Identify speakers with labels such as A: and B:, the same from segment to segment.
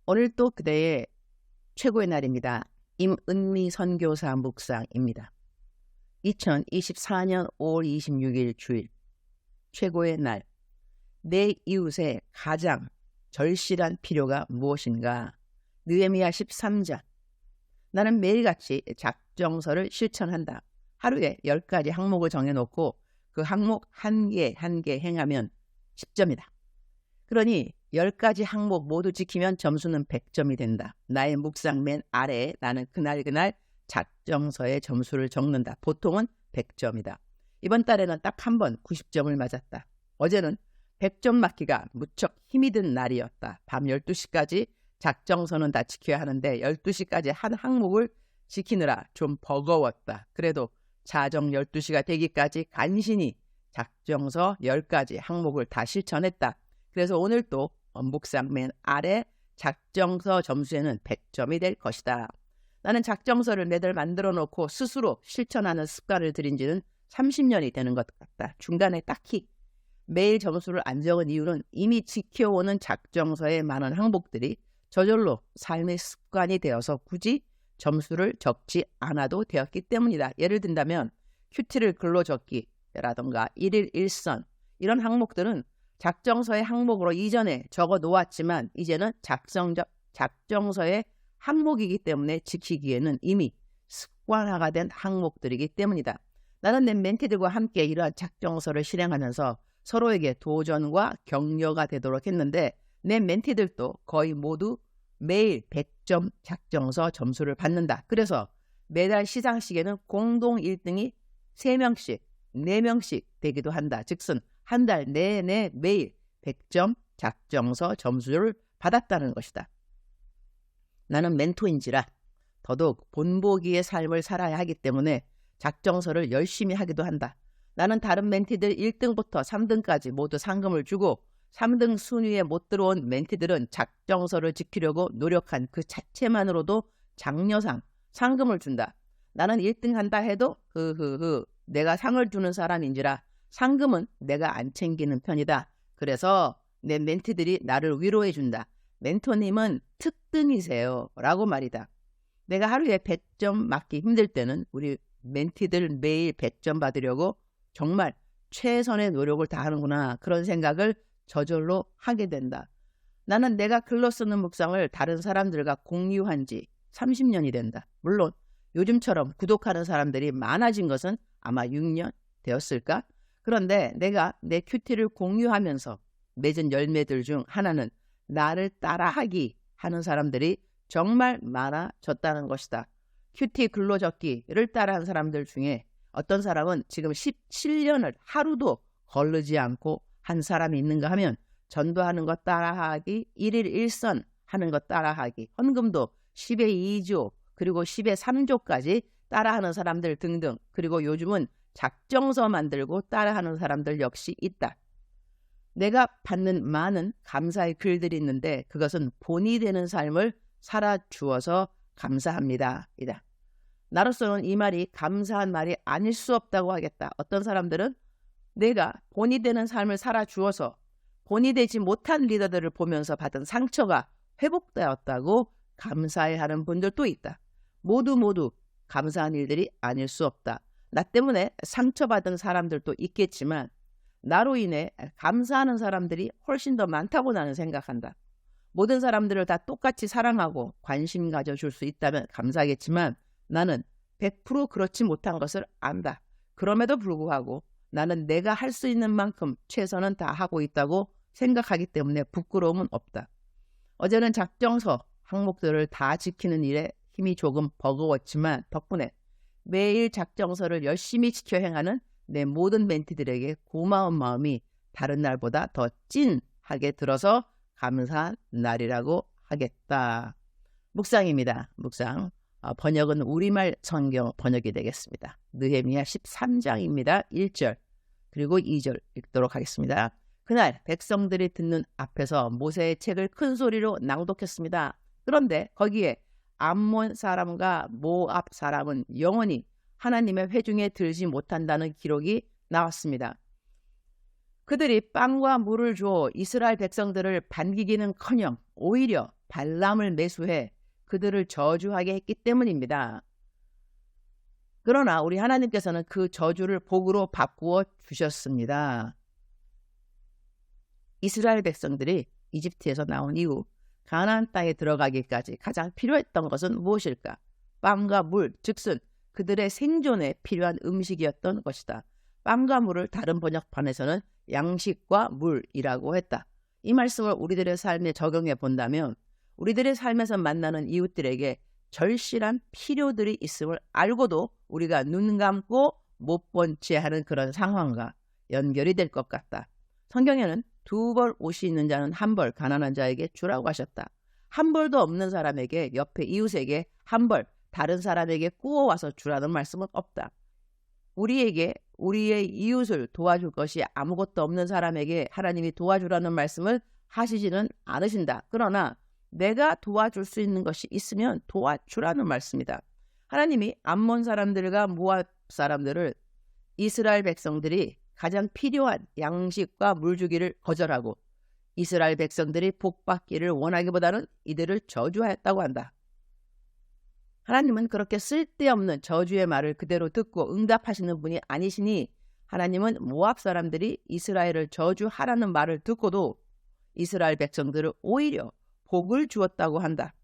A: 오늘 또 그대의 최고의 날입니다. 임은미 선교사 묵상입니다. 2024년 5월 26일 주일 최고의 날. 내 이웃의 가장 절실한 필요가 무엇인가? 느헤미야 13장. 나는 매일같이 작정서를 실천한다. 하루에 10가지 항목을 정해놓고 그 항목 한 개 한 개 행하면 10점이다. 그러니 10가지 항목 모두 지키면 점수는 100점이 된다. 나의 묵상 맨 아래에 나는 그날 작정서에 점수를 적는다. 보통은 100점이다. 이번 달에는 딱 한 번 90점을 맞았다. 어제는 100점 맞기가 무척 힘이 든 날이었다. 밤 12시까지 작정서는 다 지켜야 하는데 12시까지 한 항목을 지키느라 좀 버거웠다. 그래도 자정 12시가 되기까지 간신히 작정서 10가지 항목을 다 실천했다. 그래서 오늘 또 묵상 맨 아래 작정서 점수에는 100점이 될 것이다. 나는 작정서를 매달 만들어 놓고 스스로 실천하는 습관을 들인 지는 30년이 되는 것 같다. 중간에 딱히 매일 점수를 안 적은 이유는 이미 지켜오는 작정서의 많은 항목들이 저절로 삶의 습관이 되어서 굳이 점수를 적지 않아도 되었기 때문이다. 예를 든다면 큐티를 글로 적기라던가 1일 1선 이런 항목들은 작정서의 항목으로 이전에 적어 놓았지만 이제는 작정서의 항목이기 때문에 지키기에는 이미 습관화가 된 항목들이기 때문이다. 나는 내 멘티들과 함께 이러한 작정서를 실행하면서 서로에게 도전과 격려가 되도록 했는데 내 멘티들도 거의 모두 매일 100점 작정서 점수를 받는다. 그래서 매달 시상식에는 공동 1등이 3명씩, 4명씩 되기도 한다. 즉슨 한 달 내내 매일 100점 작정서 점수를 받았다는 것이다. 나는 멘토인지라 더더욱 본보기의 삶을 살아야 하기 때문에 작정서를 열심히 하기도 한다. 나는 다른 멘티들 1등부터 3등까지 모두 상금을 주고 3등 순위에 못 들어온 멘티들은 작정서를 지키려고 노력한 그 자체만으로도 장려상, 상금을 준다. 나는 1등 한다 해도 내가 상을 주는 사람인지라 상금은 내가 안 챙기는 편이다. 그래서 내 멘티들이 나를 위로해 준다. 멘토님은 특등이세요 라고 말이다. 내가 하루에 100점 맞기 힘들 때는 우리 멘티들 매일 100점 받으려고 정말 최선의 노력을 다하는구나 그런 생각을 저절로 하게 된다. 나는 내가 글로 쓰는 묵상을 다른 사람들과 공유한 지 30년이 된다. 물론 요즘처럼 구독하는 사람들이 많아진 것은 아마 6년 되었을까? 그런데 내가 내 큐티를 공유하면서 맺은 열매들 중 하나는 나를 따라하기 하는 사람들이 정말 많아졌다는 것이다. 큐티 글로 적기를 따라한 사람들 중에 어떤 사람은 지금 17년을 하루도 거르지 않고 한 사람이 있는가 하면 전도하는 것 따라하기, 1일 1선 하는 것 따라하기, 헌금도 10의 2조 그리고 10의 3조까지 따라하는 사람들 등등. 그리고 요즘은 작정서 만들고 따라하는 사람들 역시 있다. 내가 받는 많은 감사의 글들이 있는데 그것은 본이 되는 삶을 살아주어서 감사합니다. 이다. 나로서는 이 말이 감사한 말이 아닐 수 없다고 하겠다. 어떤 사람들은 내가 본이 되는 삶을 살아주어서 본이 되지 못한 리더들을 보면서 받은 상처가 회복되었다고 감사해하는 분들도 있다. 모두 감사한 일들이 아닐 수 없다. 나 때문에 상처받은 사람들도 있겠지만 나로 인해 감사하는 사람들이 훨씬 더 많다고 나는 생각한다. 모든 사람들을 다 똑같이 사랑하고 관심 가져줄 수 있다면 감사하겠지만 나는 100% 그렇지 못한 것을 안다. 그럼에도 불구하고 나는 내가 할 수 있는 만큼 최선은 다 하고 있다고 생각하기 때문에 부끄러움은 없다. 어제는 작정서 항목들을 다 지키는 일에 힘이 조금 버거웠지만 덕분에 매일 작정서를 열심히 지켜 행하는 내 모든 멘티들에게 고마운 마음이 다른 날보다 더 찐하게 들어서 감사한 날이라고 하겠다. 묵상입니다. 묵상. 번역은 우리말 성경 번역이 되겠습니다. 느헤미야 13장입니다. 1절 그리고 2절 읽도록 하겠습니다. 그날 백성들이 듣는 앞에서 모세의 책을 큰 소리로 낭독했습니다. 그런데 거기에 암몬 사람과 모압 사람은 영원히 하나님의 회중에 들지 못한다는 기록이 나왔습니다. 그들이 빵과 물을 주어 이스라엘 백성들을 반기기는커녕 오히려 발람을 매수해 그들을 저주하게 했기 때문입니다. 그러나 우리 하나님께서는 그 저주를 복으로 바꾸어 주셨습니다. 이스라엘 백성들이 이집트에서 나온 이후 가나안 땅에 들어가기까지 가장 필요했던 것은 무엇일까? 빵과 물, 즉슨 그들의 생존에 필요한 음식이었던 것이다. 빵과 물을 다른 번역판에서는 양식과 물이라고 했다. 이 말씀을 우리들의 삶에 적용해 본다면 우리들의 삶에서 만나는 이웃들에게 절실한 필요들이 있음을 알고도 우리가 눈 감고 못 본 채 하는 그런 상황과 연결이 될 것 같다. 성경에는 2벌 옷이 있는 자는 1벌 가난한 자에게 주라고 하셨다. 1벌도 없는 사람에게 옆에 이웃에게 1벌 다른 사람에게 꾸어와서 주라는 말씀은 없다. 우리에게 우리의 이웃을 도와줄 것이 아무것도 없는 사람에게 하나님이 도와주라는 말씀을 하시지는 않으신다. 그러나 내가 도와줄 수 있는 것이 있으면 도와주라는 말씀이다. 하나님이 암몬 사람들과 모압 사람들을 이스라엘 백성들이 가장 필요한 양식과 물 주기를 거절하고 이스라엘 백성들이 복받기를 원하기보다는 이들을 저주하였다고 한다. 하나님은 그렇게 쓸데없는 저주의 말을 그대로 듣고 응답하시는 분이 아니시니 하나님은 모압 사람들이 이스라엘을 저주하라는 말을 듣고도 이스라엘 백성들을 오히려 복을 주었다고 한다.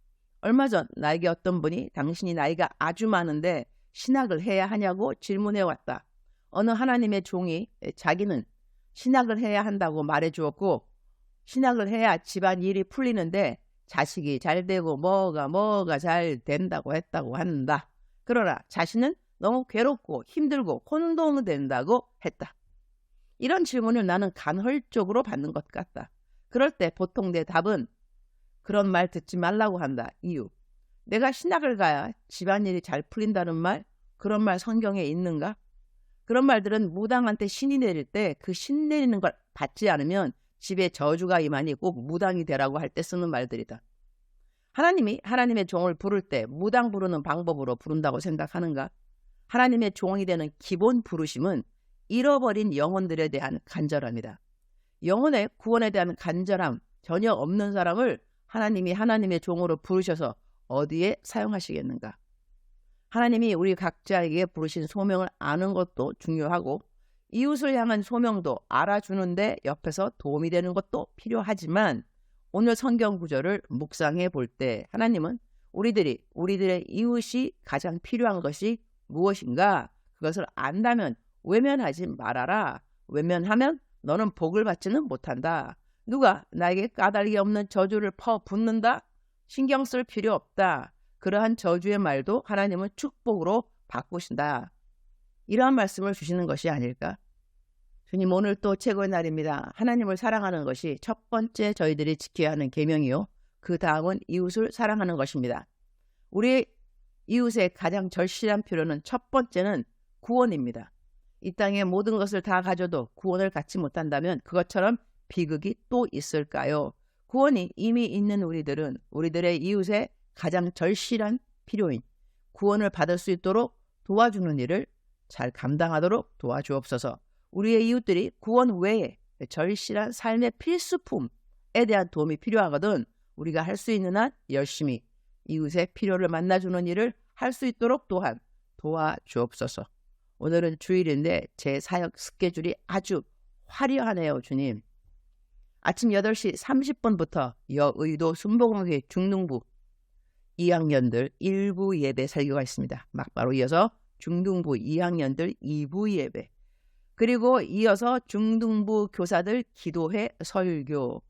A: 얼마 전 나에게 어떤 분이 당신이 나이가 아주 많은데 신학을 해야 하냐고 질문해 왔다. 어느 하나님의 종이 자기는 신학을 해야 한다고 말해 주었고 신학을 해야 집안 일이 풀리는데 자식이 잘 되고 뭐가 잘 된다고 했다고 한다. 그러나 자신은 너무 괴롭고 힘들고 혼동된다고 했다. 이런 질문을 나는 간헐적으로 받는 것 같다. 그럴 때 보통 내 답은 그런 말 듣지 말라고 한다. 이유. 내가 신학을 가야 집안일이 잘 풀린다는 말, 그런 말 성경에 있는가? 그런 말들은 무당한테 신이 내릴 때 그 신 내리는 걸 받지 않으면 집에 저주가 임하니 꼭 무당이 되라고 할 때 쓰는 말들이다. 하나님이 하나님의 종을 부를 때 무당 부르는 방법으로 부른다고 생각하는가? 하나님의 종이 되는 기본 부르심은 잃어버린 영혼들에 대한 간절함이다. 영혼의 구원에 대한 간절함 전혀 없는 사람을 하나님이 하나님의 종으로 부르셔서 어디에 사용하시겠는가? 하나님이 우리 각자에게 부르신 소명을 아는 것도 중요하고 이웃을 향한 소명도 알아주는데 옆에서 도움이 되는 것도 필요하지만 오늘 성경 구절을 묵상해 볼 때 하나님은 우리들의 이웃이 가장 필요한 것이 무엇인가? 그것을 안다면 외면하지 말아라. 외면하면 너는 복을 받지는 못한다. 누가 나에게 까닭이 없는 저주를 퍼붓는다? 신경 쓸 필요 없다. 그러한 저주의 말도 하나님은 축복으로 바꾸신다. 이러한 말씀을 주시는 것이 아닐까? 주님, 오늘 또 최고의 날입니다. 하나님을 사랑하는 것이 첫 번째 저희들이 지켜야 하는 계명이요. 그 다음은 이웃을 사랑하는 것입니다. 우리 이웃의 가장 절실한 필요는 첫 번째는 구원입니다. 이 땅의 모든 것을 다 가져도 구원을 갖지 못한다면 그것처럼 비극이 또 있을까요? 구원이 이미 있는 우리들은 우리들의 이웃의 가장 절실한 필요인 구원을 받을 수 있도록 도와주는 일을 잘 감당하도록 도와주옵소서. 우리의 이웃들이 구원 외에 절실한 삶의 필수품에 대한 도움이 필요하거든 우리가 할 수 있는 한 열심히 이웃의 필요를 만나주는 일을 할 수 있도록 또한 도와주옵소서. 오늘은 주일인데 제 사역 스케줄이 아주 화려하네요. 주님. 아침 8시 30분부터 여의도 순복음교회 중등부 2학년들 1부 예배 설교가 있습니다. 막바로 이어서 중등부 2학년들 2부 예배, 그리고 이어서 중등부 교사들 기도회 설교,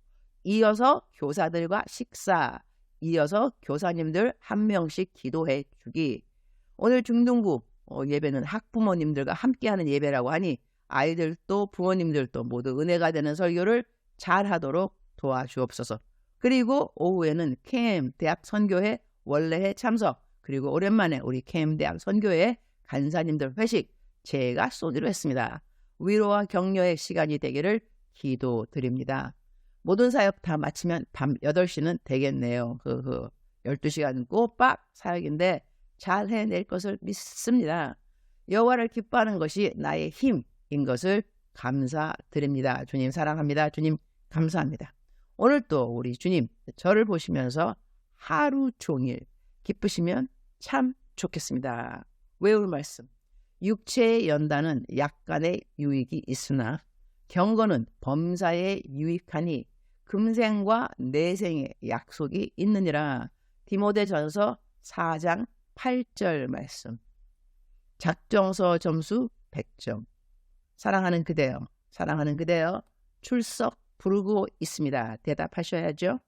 A: 이어서 교사들과 식사, 이어서 교사님들 한 명씩 기도회 주기. 오늘 중등부 예배는 학부모님들과 함께하는 예배라고 하니 아이들도 부모님들도 모두 은혜가 되는 설교를 잘 하도록 도와주옵소서. 그리고 오후에는 캠 대학 선교회 원래회 참석, 그리고 오랜만에 우리 캠 대학 선교회 간사님들 회식 제가 쏘기로 했습니다. 위로와 격려의 시간이 되기를 기도드립니다. 모든 사역 다 마치면 밤 8시는 되겠네요. 12시간 꼬박 사역인데 잘 해낼 것을 믿습니다. 여호와를 기뻐하는 것이 나의 힘인 것을 감사드립니다. 주님 사랑합니다. 주님 감사합니다. 오늘 또 우리 주님 저를 보시면서 하루 종일 기쁘시면 참 좋겠습니다. 외울 말씀. 육체의 연단은 약간의 유익이 있으나 경건은 범사에 유익하니 금생과 내생의 약속이 있느니라. 디모데전서 4장 8절 말씀. 작정서 점수 100점. 사랑하는 그대여, 사랑하는 그대여, 출석 부르고 있습니다. 대답하셔야죠.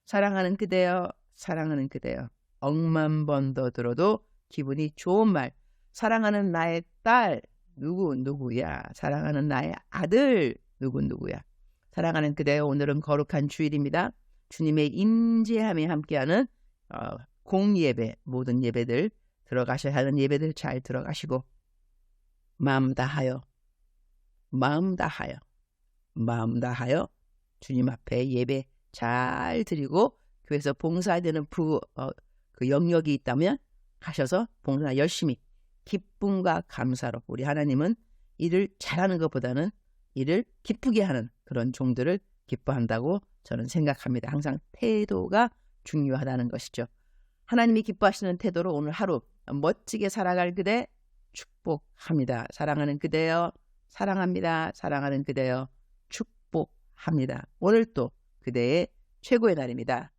A: 사랑하는 그대여, 사랑하는 그대여. 억만 번 더 들어도 기분이 좋은 말. 사랑하는 나의 딸 누구야. 사랑하는 나의 아들 누구야. 사랑하는 그대여, 오늘은 거룩한 주일입니다. 주님의 임재함이 함께하는 공예배, 모든 예배들 들어가셔야 하는 예배들 잘 들어가시고 마음 다하여 주님 앞에 예배 잘 드리고 교회에서 봉사되는 그 영역이 있다면 가셔서 봉사 열심히 기쁨과 감사로, 우리 하나님은 일을 잘하는 것보다는 일을 기쁘게 하는 그런 종들을 기뻐한다고 저는 생각합니다. 항상 태도가 중요하다는 것이죠. 하나님이 기뻐하시는 태도로 오늘 하루 멋지게 살아갈 그대 축복합니다. 사랑하는 그대여, 사랑합니다. 사랑하는 그대여, 축복합니다. 오늘 또 그대의 최고의 날입니다.